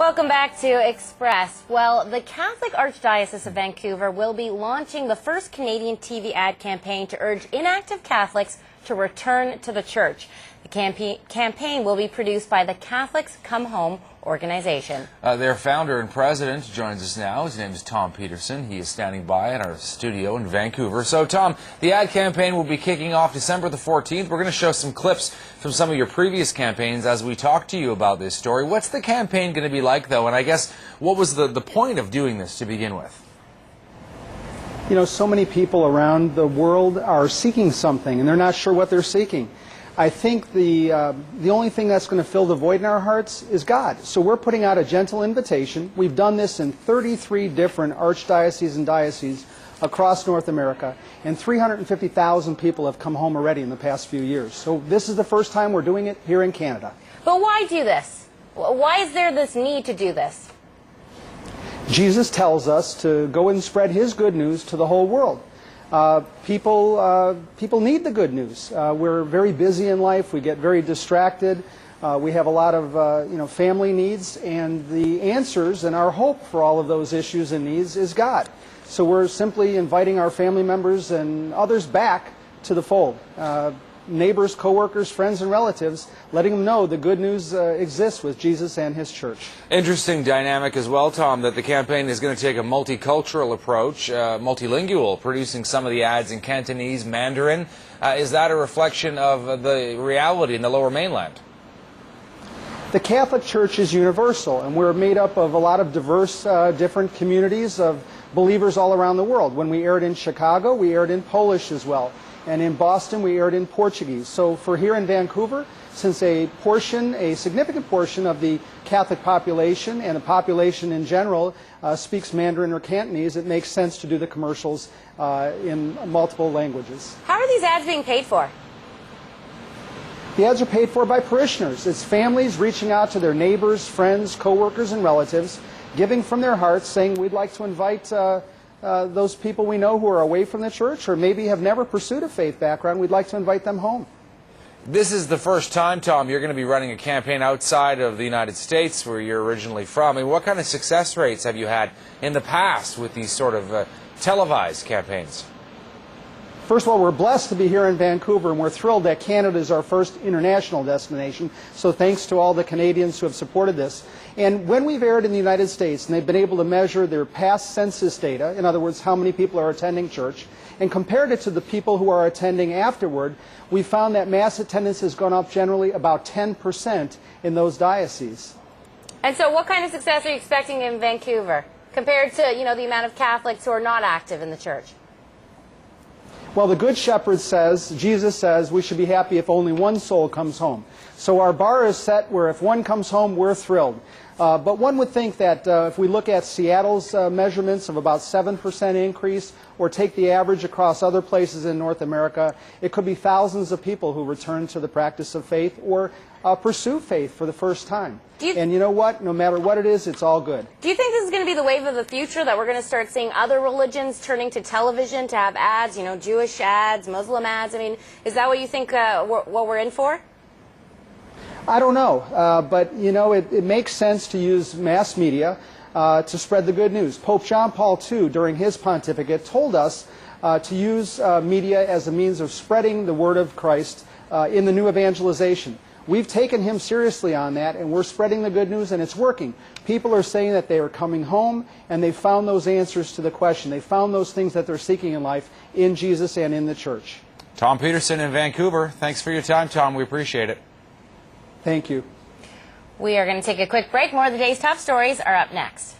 Welcome back to Express. Well, the Catholic Archdiocese of Vancouver will be launching the first Canadian TV ad campaign to urge inactive Catholics to return to the Church. The campaign will be produced by the Catholics Come Home organization. Their founder and president joins us now. His name is Tom Peterson. He is standing by at our studio in Vancouver. So, Tom, the ad campaign will be kicking off December the 14th. We're going to show some clips from some of your previous campaigns as we talk to you about this story. What's the campaign going to be like, though? And I guess, what was the point of doing this to begin with? You know, so many people around the world are seeking something, and they're not sure what they're seeking. I think the only thing that's going to fill the void in our hearts is God. So we're putting out a gentle invitation. We've done this in 33 different archdioceses and dioceses across North America, and 350,000 people have come home already in the past few years. So this is the first time we're doing it here in Canada. But why do this? Why is there this need to do this? Jesus tells us to go and spread His good news to the whole world. People need the good news. We're very busy in life. We get very distracted. We have a lot of family needs, and the answers and our hope for all of those issues and needs is God. So we're simply inviting our family members and others back to the fold. Neighbors, coworkers, friends, and relatives, letting them know the good news exists with Jesus and His Church. Interesting dynamic as well, Tom, that the campaign is going to take a multicultural approach, multilingual, producing some of the ads in Cantonese, Mandarin. Is that a reflection of the reality in the Lower Mainland? The Catholic Church is universal, and we're made up of a lot of diverse, different communities of believers all around the world. When we aired in Chicago, we aired in Polish as well. And in Boston, we aired in Portuguese. So for here in Vancouver, since a significant portion of the Catholic population and the population in general speaks Mandarin or Cantonese, it makes sense to do the commercials in multiple languages. How are these ads being paid for? The ads are paid for by parishioners. It's families reaching out to their neighbors, friends, coworkers, and relatives, giving from their hearts, saying, we'd like to invite those people we know who are away from the church or maybe have never pursued a faith background. We'd like to invite them home. This is the first time, Tom, you're going to be running a campaign outside of the United States where you're originally from. I mean, what kind of success rates have you had in the past with these sort of televised campaigns? First of all, we're blessed to be here in Vancouver, and we're thrilled that Canada is our first international destination. So thanks to all the Canadians who have supported this. And when we've aired in the United States, and they've been able to measure their past census data, in other words, how many people are attending church, and compared it to the people who are attending afterward, we found that mass attendance has gone up generally about 10% in those dioceses. And so what kind of success are you expecting in Vancouver compared to, the amount of Catholics who are not active in the church? Well, the Good Shepherd says, Jesus says, we should be happy if only one soul comes home. So our bar is set where if one comes home, we're thrilled. But one would think that if we look at Seattle's measurements of about 7% increase, or take the average across other places in North America, it could be thousands of people who return to the practice of faith or pursue faith for the first time. And you know what? No matter what it is, it's all good. Do you think this is going to be the wave of the future, that we're going to start seeing other religions turning to television to have ads, Jewish ads, Muslim ads? I mean, is that what you think what we're in for? I don't know, but it makes sense to use mass media to spread the good news. Pope John Paul II, during his pontificate, told us to use media as a means of spreading the word of Christ in the new evangelization. We've taken him seriously on that, and we're spreading the good news, and it's working. People are saying that they are coming home, and they found those answers to the question. They found those things that they're seeking in life in Jesus and in the church. Tom Peterson in Vancouver, thanks for your time, Tom. We appreciate it. Thank you. We are going to take a quick break. More of the day's top stories are up next.